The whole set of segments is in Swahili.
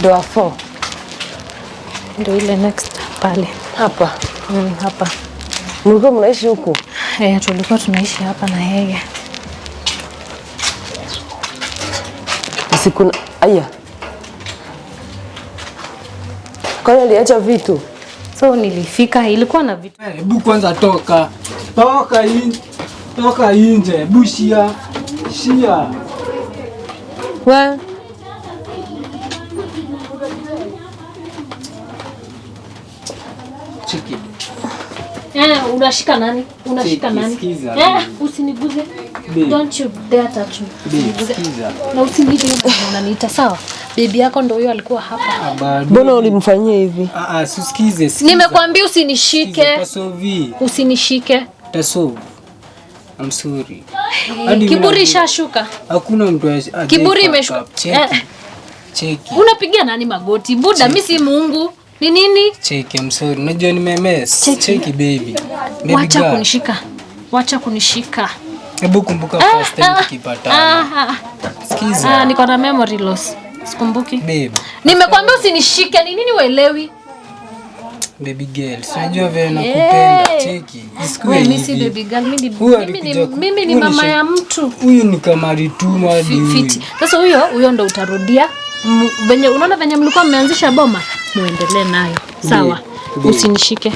Ndio 4. Ndio ile next pale. Hapa. Hapa. Mlikuwa mnaishi huko? Tulikuwa tunaishi hapa na yeye. Siku aya. Kwa nini aliacha vitu? So nilifika ilikuwa na vitu. Hebu kwanza toka. Toka nje. Bushia. Shia. Wa Chiki. Unashika nani? Unashika nani? Usiniguze. Don't you dare touch me. Na usiniguze unaniita sawa? Bibi yako ndio huyo alikuwa hapa. Mbona ulimfanyia hivi? Usikize. Nimekwambia usinishike. Usinishike. Tasovu. I'm sorry. Kiburi shashuka. Hakuna mtu kiburi imeshuka. Cheki. Unapigia nani magoti? Buda mimi si Mungu. Ni nini? Cheki, I'm sorry. Unajua nimemess. Cheki baby. Wacha kunishika. Wacha kunishika. Hebu kumbuka first time tukipatana. Sikiza. Niko na memory loss. Sikumbuki. Babe. Nimekwambia usinishike. Ni nini uelewi? Baby girl, unajua vile nakupenda. Cheki. Isikue hivi. Mimi si baby girl, mimi ni mama ya mtu. Huyu ni kama rituma hadi. Sasa huyo ndo utarudia. Venye unaona venye mlikuwa mmeanzisha boma, muendelee nayo. Sawa. Usinishike.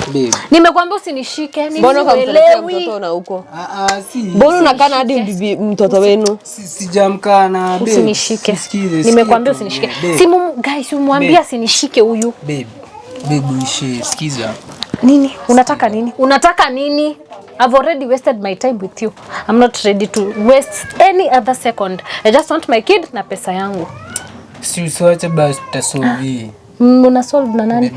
Nimekwambia usinishike. Mbona ukampelekea mtoto na huko? Si. Mbona unakana hadi bibi mtoto wenu? Sijamkana babe. Usinishike. Nimekwambia usinishike. Simu guys, umwambia usinishike huyu. Babe, sikiza. Nini? Unataka nini? Unataka nini? I've already wasted my time with you. I'm not ready to waste any other second. I just want my kid na pesa yangu. Usiwache basi tasolve. Una solve na nani?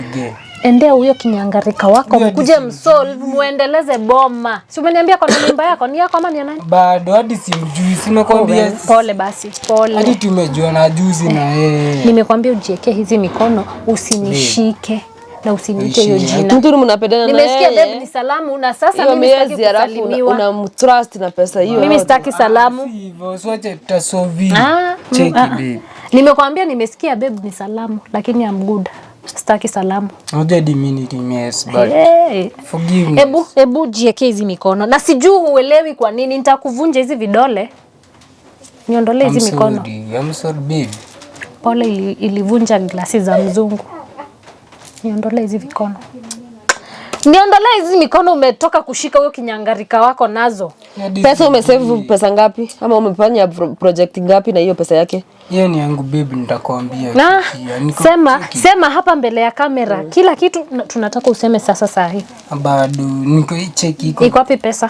Endea huyo kinyangarika wako mkuje msolve muendeleze boma. Si umeniambia kwa nyumba yako ni yako ama ni ya nani? Bado hadi simjui, simekwambia. Pole basi, pole. Hadi tumejua na juzi na yeye. Nimekwambia ujiweke hizi mikono usinishike na usiniite hiyo jina. Mtu mnapendana na yeye. Nimesikia babe ni salamu na sasa mimi sitaki kusalimiwa. Unamtrust na pesa hiyo. Mimi sitaki salamu. Hivyo usiwache tasolve. Cheki babe. Nimekwambia nimesikia babe ni salamu lakini I'm good. Sitaki salamu. Unajua diminity mess but forgive me. Ebu jiweke hizi mikono. Na sijui uelewi kwa nini nitakuvunja hizi vidole. Niondolee hizi mikono. I'm sorry babe. Pole ilivunja glasi za mzungu. Niondolee hizi mikono. Niondolee hizi mikono umetoka kushika huyo kinyangarika wako nazo. Pesa umesave pesa ngapi? Ama umefanya project ngapi na hiyo pesa yake? Hiyo ni yangu babe nitakwambia. Sema hapa mbele ya kamera. Kila kitu tunataka useme sasa sahi. Bado niko cheki iko wapi pesa?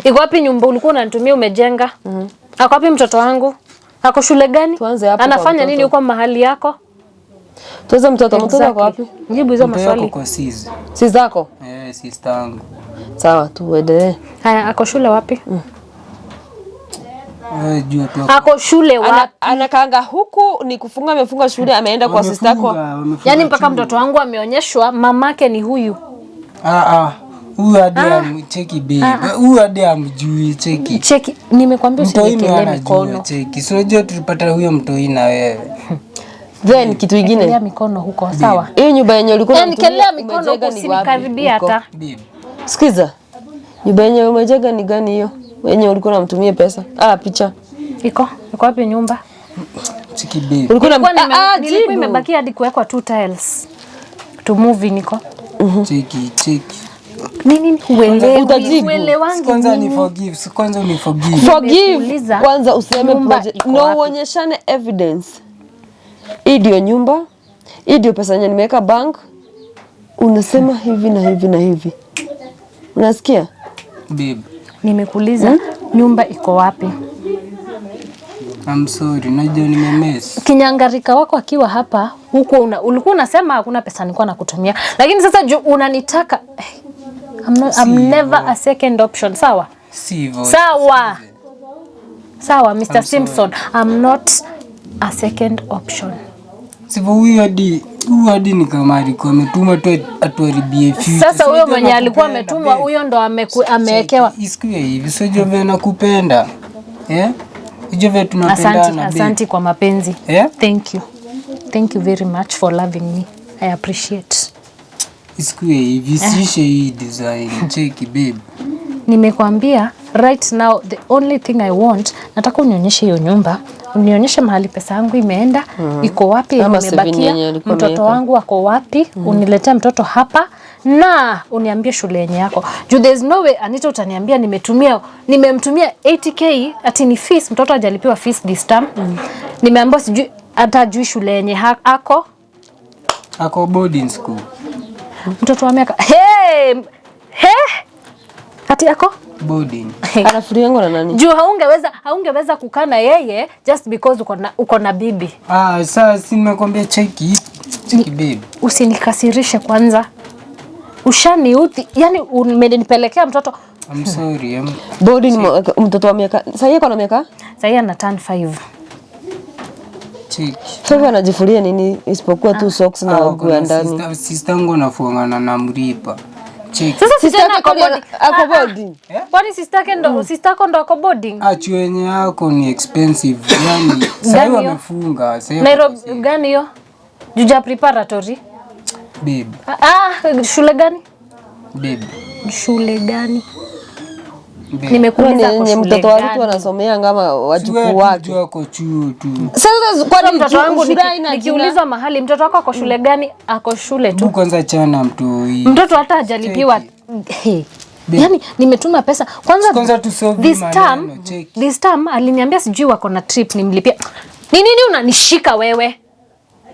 Iko wapi nyumba ulikuwa unanitumia umejenga? Ako wapi mtoto wangu? Ako shule gani? Anafanya nini huko mahali yako? Tuweze mtoto wako wapi? Jibu hizo maswali. Kwa sis. Sis zako? Sister yangu. Sawa, tuendelee. Haya, ako shule wapi? Jua tu. Ako shule wapi? Anakaanga huku ni kufunga amefunga shule ameenda kwa sister yako. Yaani mpaka mtoto wangu ameonyeshwa mamake ni huyu. Huyu hadi amcheki babe. Huyu hadi amjui cheki. Cheki, nimekwambia usiwekelee mikono. Cheki. Sio je tulipata huyo mtoi na wewe. Then kitu kingine. Kelea mikono huko, sawa? Hiyo nyumba yenye ulikuwa unatumia. Kelea mikono huko usinikaribia hata. Sikiza. Nyumba yenye umejenga ni gani hiyo? Wenye ulikuwa unamtumia pesa? Picha. Iko wapi nyumba? Cheki babe. Nilikuwa imebaki hadi kuwekwa 2 tiles. To move niko. Cheki. Nini uelewangi? Kwanza ni forgive. Kwanza ni forgive. Forgive. Kwanza useme project. No uonyeshane evidence. Hii ndio nyumba. Hii ndio pesa yenye nimeweka bank. Unasema hivi na hivi na hivi. Unasikia? Babe. Nimekuuliza nyumba iko wapi? I'm sorry, najua nimemess. Kinyangarika wako akiwa hapa, huko ulikuwa unasema hakuna pesa nilikuwa nakutumia. Lakini sasa unanitaka I'm never a second option, sawa? Sivyo. Sawa, Mr. Simpson, I'm not a second option. Sivyo huyu hadi ni kama alikuwa ametuma tu atuharibie future. Sasa huyo mwenye alikuwa ametumwa huyo ndo amewekewa. Isikie hivi, sio jove nakupenda. Jove tunapendana. Asante kwa mapenzi. Thank you. thank you very much for loving me. I appreciate. Isikue hivi sishe hii design. Cheki babe. Nimekwambia right now the only thing I want, nataka unionyeshe hiyo nyumba, unionyeshe mahali pesa yangu imeenda, iko wapi, imebakia, mtoto wangu ako wapi, uniletee mtoto hapa na uniambie shule yenye yako. There's no way Anita utaniambia nimemtumia 80k ati ni fees, mtoto hajalipiwa fees this time. Nimeambiwa sijui atajui shule yenye ako boarding school. Mtoto wa miaka ati ako boarding. Anafuriango na nani? Juu haungeweza kukaa na yeye just because uko na bibi. Sasa si nimekwambia cheki babe. Usinikasirishe kwanza. Ushaniuthi, yani umenipelekea mtoto. I'm sorry. Boarding mtoto wa miaka. Sasa yeye ana miaka? Sasa yeye ana turn 5. Cheki. Sasa anajifulia nini isipokuwa tu socks na nguo ndani. Sister yangu anafuangana na mripa. Sasa sister ako boarding. Kwani sister yako ndo ako boarding? Chuenye yako ni expensive. Yani sasa wamefunga. Nairobi gani hiyo? Juja preparatory. Babe. Shule gani? Babe. Shule gani? Nimekuuliza kwa shule mtoto wa mtu anasomea ngama wajukuu wake. Wako chuo tu. Sasa kwa mtoto wangu nikiulizwa mahali mtoto wako ako shule gani? Ako shule tu. Kwanza chana mtu hii. Mtoto hata hajalipiwa. Yani nimetuma pesa. Kwanza this time aliniambia sijui wako na trip nimlipia. Ni nini unanishika wewe?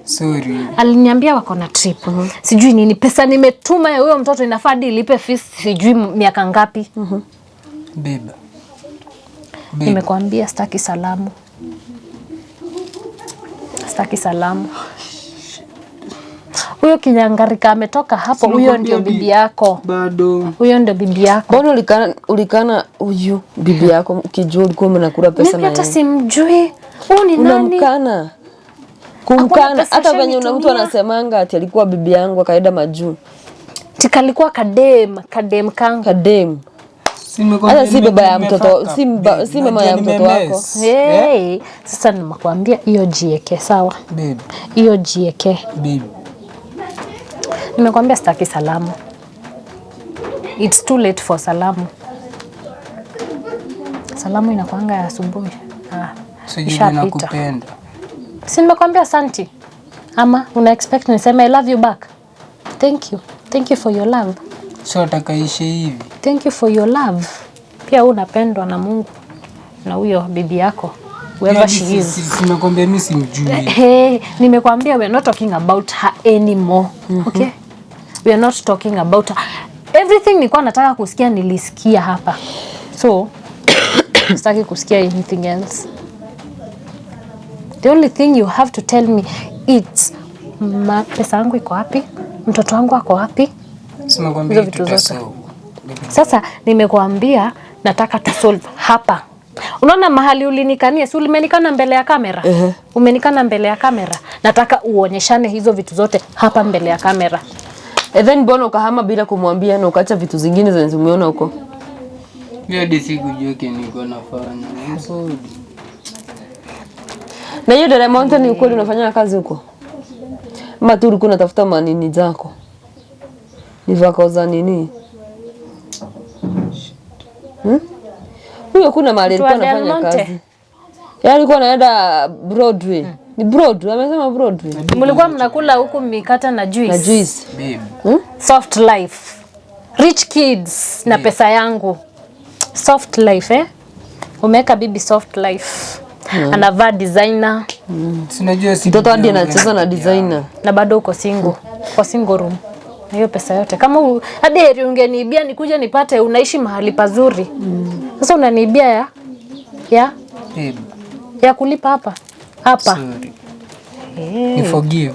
Sorry. Aliniambia wako na trip. Sijui nini pesa nimetuma ya huyo mtoto inafaa dilipe fees sijui miaka ngapi. Babe. Nimekwambia sitaki salamu. Sitaki salamu. Huyo kinyangarika ametoka hapo, huyo ndio bibi yako. Bado. Huyo ndio bibi yako. Mbona ulikana huyu bibi yako ukijua ulikuwa unakula pesa na yeye? Mimi hata simjui. Huyu ni nani? Kumkana hata venye una mtu anasemanga ati alikuwa bibi yangu akaenda majuu. Tikalikuwa kadem kangu. Kadem. Hata si baba ya mtoto, si mama ya mtoto wako. Sasa nimekwambia hiyo jieke sawa? Babe. Hiyo jieke. Babe. Nimekwambia sitaki salamu. It's too late for salamu. Salamu inakuanga ya asubuhi. Sijui nakupenda. Si nimekwambia asante. Ama una expect niseme I love you back? Thank you. Thank you for your love. So atakaisha hivi. Thank you for your love. Pia unapendwa na Mungu na huyo bibi yako. Whoever she is. Nimekwambia mimi simjui. Nimekwambia we are not talking about her anymore. Okay? We are not talking about her. Everything nilikuwa nataka kusikia nilisikia hapa. So sitaki kusikia anything else. The only thing you have to tell me it's pesa yangu iko wapi? Mtoto wangu ako wapi? Simekwambia vitu zote. Sasa nimekuambia nataka tu solve hapa. Unaona mahali ulinikania, si ulimenikana mbele ya kamera? Umenikana mbele ya kamera. Nataka uonyeshane hizo vitu zote hapa mbele ya kamera. Then mbona ukahama bila kumwambia na ukaacha vitu zingine zenye umeona huko? Mimi hadi sikujua niko nafanya. Na hiyo Dada Mountain ukweli unafanya kazi huko? Mama tu ulikuwa unatafuta manini zako. Ni vako za nini? Huyo kuna mahali alikuwa anafanya kazi. Yeye alikuwa anaenda Broadway. Ni Broadway, amesema Broadway. Mlikuwa mnakula huku mikata na juice. Na juice. Soft life. Rich kids na pesa yangu. Soft life Umeweka bibi soft life. Anavaa designer. Sinajua si mtoto hadi anacheza na designer. Na bado uko single. Kwa single room. Na hiyo pesa yote. Kama hadi heri ungeniibia nikuje nipate unaishi mahali pazuri. Sasa unaniibia ya kulipa hapa. Hapa. Ni forgive.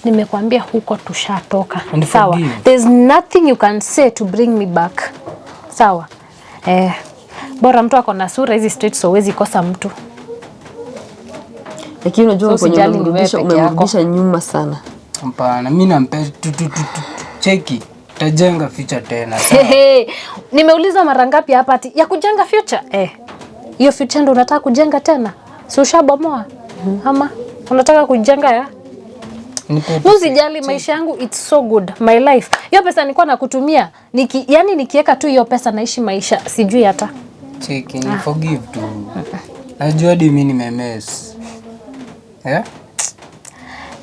Nimekwambia huko tushatoka. Sawa. There's nothing you can say to bring me back. Sawa. Bora mtu ako na sura hizi street so huwezi kosa mtu. Lakini unajua kwenye umemrudisha nyuma sana. Hapana, mimi nampenda cheki. Tajenga future tena. Nimeuliza mara ngapi hapa ati ya kujenga future? Hiyo future ndo unataka kujenga tena? Si ushabomoa? Ama Unataka kujenga ya? Usijali maisha yangu, it's so good. My life. Hiyo pesa nilikuwa nakutumia. Yani nikiweka tu hiyo pesa naishi maisha. Sijui hata. Cheki, ni forgive tu. Najua hadi mimi nimemess.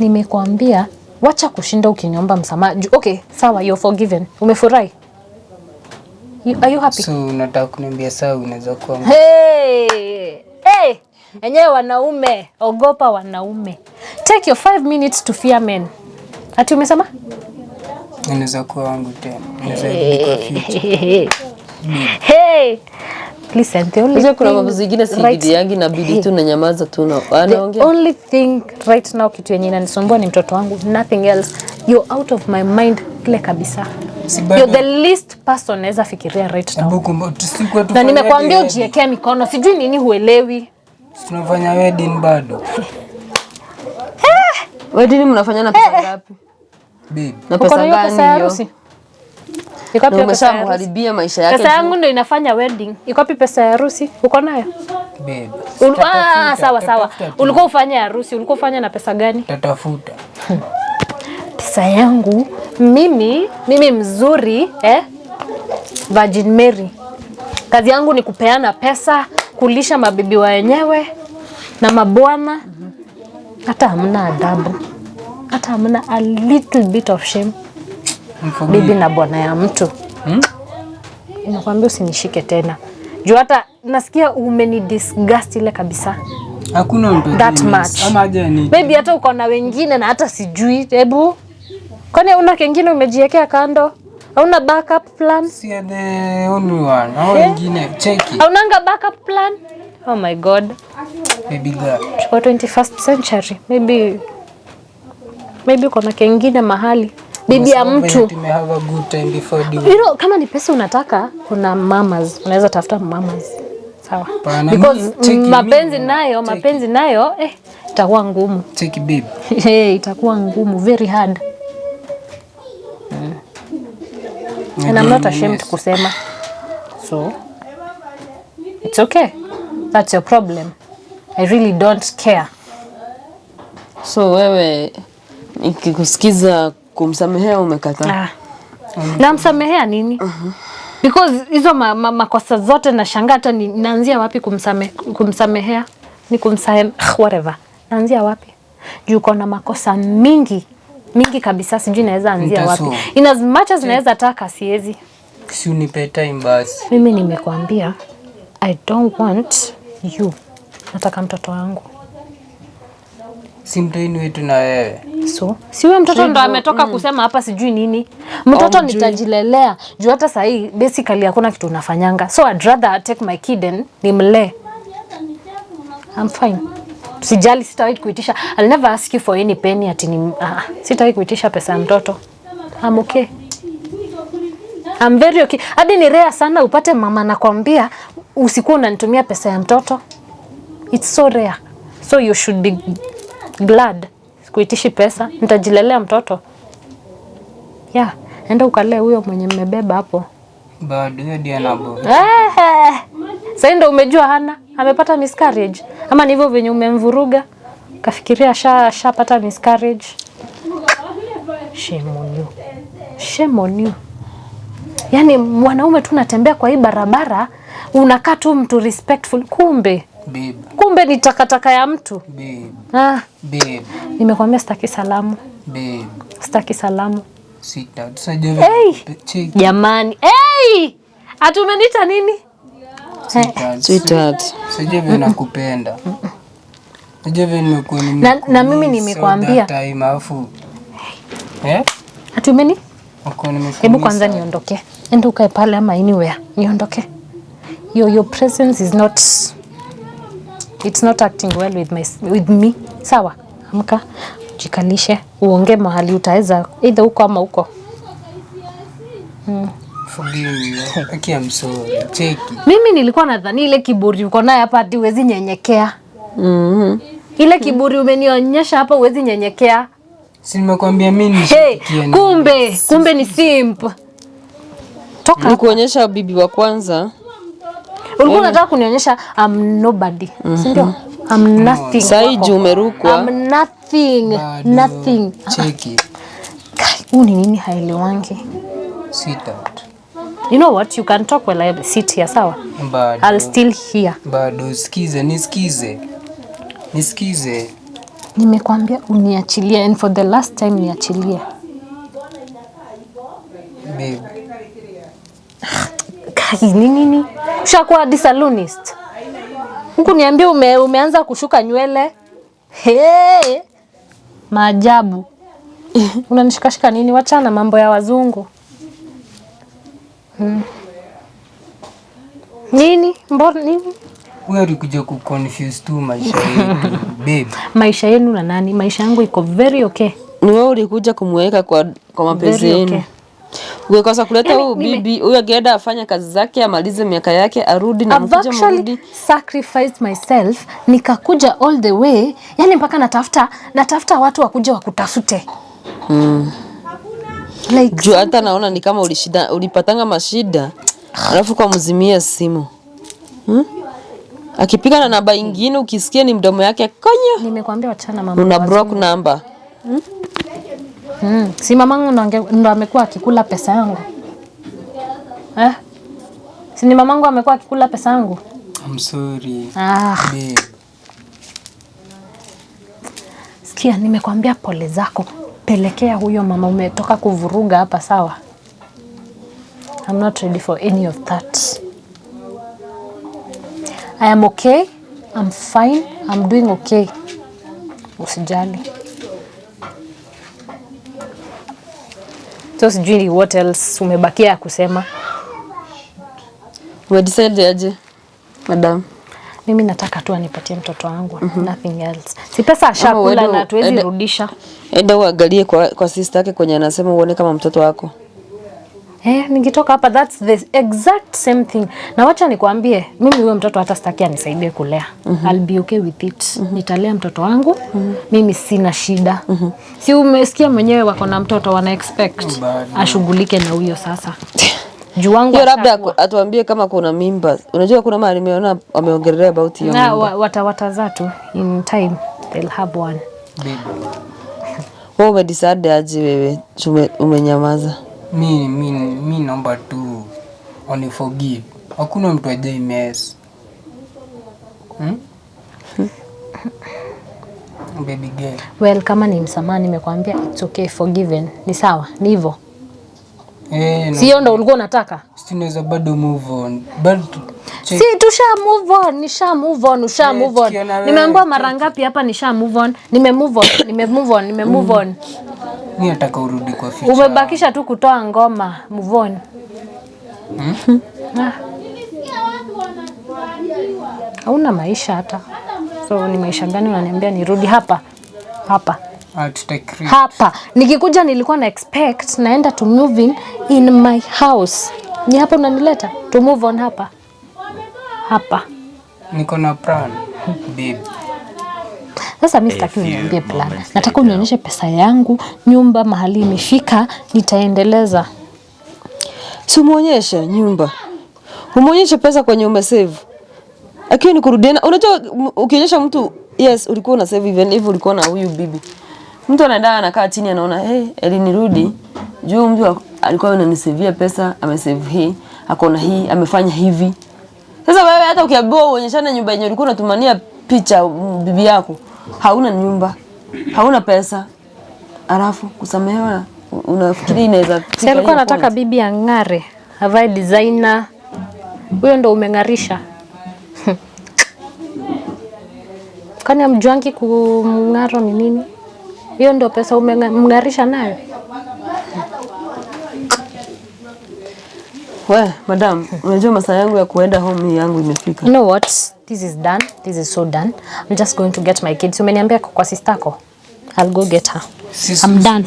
Nimekwambia wacha kushinda ukiniomba msamaha. Okay, sawa, you're forgiven. Umefurahi? Are you happy? So unataka kuniambia sawa unaweza kuwa. Enyewe wanaume, ogopa wanaume. Take your 5 minutes to fear men. Ati umesema? Unaweza kuwa wangu tena. Unaweza kwa future. Listen, the only kuna mambo zingine si yangi na bidii tu na nyamaza tu na anaongea. The only thing right now kitu yenye inanisumbua ni mtoto wangu, nothing else. You're out of my mind kile kabisa. You're the least person naweza fikiria right now. Na nimekuambia ujiwekea mikono, sijui nini huelewi. Tunafanya wedding bado. Wedding mnafanya na pesa ngapi? Babe. Na pesa gani hiyo? Iko wapi pesa ya kuharibia maisha yake? Pesa yangu ndio inafanya wedding. Iko wapi pesa ya harusi? Uko nayo? Babe. Sawa. Ulikuwa ufanya harusi, ulikuwa ufanya na pesa gani? Tatafuta. Pesa yangu mimi mzuri Virgin Mary. Kazi yangu ni kupeana pesa, kulisha mabibi wa wenyewe na mabwana. Hata hamna adabu. Hata hamna a little bit of shame. Bibi na bwana ya mtu. Nakwambia usinishike tena. Juu hata nasikia umeni disgust ile kabisa. Hakuna mtu that much. Ama aje ni. Maybe hata uko na wengine na hata sijui. Hebu kwani una kingine umejiwekea kando? Hauna backup plan? Si the only one. Hao wengine cheki. Haunanga backup plan? Oh my god. Baby girl. For 21st century. Maybe uko na kingine mahali. Bibi ya mtu. Kama ni pesa unataka, kuna mamas, unaweza tafuta mamas. Sawa. Because mapenzi nayo itakuwa ngumu. Take babe. Itakuwa ngumu, very hard. And I'm not ashamed kusema. So it's okay. That's your problem. I really don't care. So wewe nikikusikiza kumsamehea umekataa. Na msamehea nini? Because hizo makosa zote na shanga hata naanzia wapi kumsamehea? Ni kumsamehe whatever. Naanzia wapi? Juu kuna makosa mingi kabisa sijui naweza anzia wapi. In as much as naweza taka siwezi. Si unipe time basi. Mimi nimekuambia I don't want you. Nataka mtoto wangu. Si mtoini wetu na wewe. So, si wewe mtoto ndo ametoka kusema hapa sijui nini. Mtoto nitajilelea. Juu hata sasa hii basically hakuna kitu unafanyanga. So I'd rather take my kid and nimlee. I'm fine. Sijali, sitawahi kuitisha. I'll never ask you for any penny sitawahi kuitisha pesa ya mtoto. I'm okay. I'm very okay. Hadi ni rare sana upate mama nakwambia usikuwa unanitumia pesa ya mtoto. It's so rare. So you should be glad. Kuitishi pesa, nitajilelea mtoto. Yeah, enda ukalee huyo mwenye mmebeba hapo. Bado hadi anabo. Sasa ndio umejua hana amepata miscarriage ama ni hivyo venye umemvuruga kafikiria shapata miscarriage. Shame on you. Yaani mwanaume tu natembea kwa hii barabara unakaa tu mtu respectful kumbe ni takataka ya mtu. Babe. Nimekwambia sitaki salamu. Babe. Sitaki salamu. Jamani. Atumenita nini? Sweetheart. Sijui nakupenda. Sijui nimekuwa na mimi nimekwambia. Time afu. Atumeni? Hebu kwanza niondoke. Enda ukae pale ama anywhere. Niondoke. Your presence is not, it's not acting well with me. Sawa? Amka, jikalishe, uongee mahali utaweza either huko ama huko. Forgive me. Okay, I'm sorry. Cheki. Mimi nilikuwa nadhani ile kiburi uko nayo hapa hadi huwezi nyenyekea. Ile kiburi umenionyesha hapa huwezi nyenyekea. Si nimekwambia mimi kumbe ni simp. Toka nikuonyesha bibi wa kwanza. Ulikuwa unataka kunionyesha I'm nobody. Si ndio? I'm nothing. Sai jumerukwa. I'm nothing. Nothing. Cheki. Huu ni nini haelewangi? Sweetheart. You know what? You can talk while I sit here, sawa? Bado. I'll still hear. Bado nisikize. Nimekwambia uniachilie, and for the last time niachilie. Babe. Nini? Ushakuwa disalonist. Huku niambia umeanza kushuka nywele. Hey! Maajabu. Unanishikashika nini? Wachana mambo ya wazungu. Nini? Mbona nini? Wewe ulikuja kuconfuse tu maisha yetu, babe. Maisha yenu na nani? Maisha yangu iko very okay. Ni wewe ulikuja kumweka kwa mapenzi yenu. Okay. Ugekosa kuleta huyu bibi, huyu angeenda afanye kazi zake, amalize miaka yake, arudi na mkuja mrudi. Sacrificed myself, nikakuja all the way, yani mpaka natafuta watu wakuja wakutafute. Like juu hata naona ni kama ulipatanga mashida, alafu kwa mzimia simu. Akipiga na namba ingine ukisikia ni mdomo yake konya. Nimekwambia wachana mama. Una block number. Si mamangu ndo amekuwa akikula pesa yangu. Si ni mamangu amekuwa akikula pesa yangu. I'm sorry. Babe. Sikia, nimekwambia pole zako. Pelekea huyo mama, umetoka kuvuruga hapa, sawa? I'm not ready for any of that. I am okay. I'm fine. I'm doing okay. Usijali. So sijui what else umebakia kusema. Umedecide aje, madam? Mimi nataka tu anipatie mtoto wangu. Nothing else. Si pesa ashakula na tuwezi rudisha. Enda uangalie kwa sister yake kwenye anasema uone kama mtoto wako. Nikitoka hapa that's the exact same thing. Na wacha nikwambie, mimi huyo mtoto hata sitaki anisaidie kulea. I'll be okay with it. Nitalea mtoto wangu. Mimi sina shida. Si umesikia mwenyewe wako na mtoto wana expect ashughulike na huyo sasa. Juu wangu labda atuambie kama kuna mimba. Unajua kuna mahali nimeona wameongelea about hiyo mimba. Watazaa tu in time they'll have one. Wewe umedecide aje wewe? Umenyamaza. Mimi naomba tu forgive. Hakuna mtu ajai mess. Baby girl. Well, kama ni msamaha nimekwambia it's okay, forgiven. Ni sawa, ni hivyo. Sio ndo ulikuwa unataka? Tunaweza bado move on. Si tusha move on, nisha move on. Nimeambiwa mara ngapi hapa nisha move on. Nime move on. Mimi nataka urudi kwa future. Umebakisha tu kutoa ngoma, move on. Hauna maisha hata. So ni maisha gani unaniambia nirudi hapa? Hapa. Nikikuja nilikuwa na expect naenda to moving in my house. Ni hapa unanileta to move on hapa. Niko na plan, babe. Sasa mimi sitaki uniambie plan. Nataka unionyeshe pesa yangu, nyumba mahali imefika, nitaendeleza. Si muonyeshe nyumba. Umuonyeshe pesa kwenye umesave. Akiwa ni kurudiana. Unajua ukionyesha mtu yes ulikuwa una save even if ulikuwa na huyu bibi. Mtu anaenda anakaa chini anaona elinirudi. Juu mtu alikuwa ananisavia pesa, amesave hii, akona hii, amefanya hivi. Sasa wewe hata ukiambiwa uonyeshane nyumba yenyewe ulikuwa unatumania picha bibi yako, hauna nyumba, hauna pesa. Alafu kusamehewa unafikiri inaweza sasa alikuwa anataka bibi ang'are, avae designer. Huyo ndo umeng'arisha. Kwani amjuangi kung'aro ni nini? Hiyo ndo pesa umeng'arisha nayo. Madam, unajua masaa yangu ya kuenda home yangu imefika. You know what? This is done. This is so done. I'm just going to get my kids. Umeniambia kwa sister yako. I'll go get her. I'm done.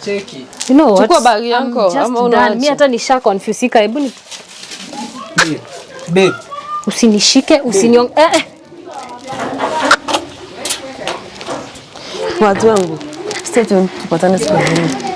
Cheki. You know what? Chukua bag yako ama unaacha. Mimi hata nisha confusika. Hebu ni babe. Usinishike, Watu wangu. Stay tuned. Tupatane siku nyingine.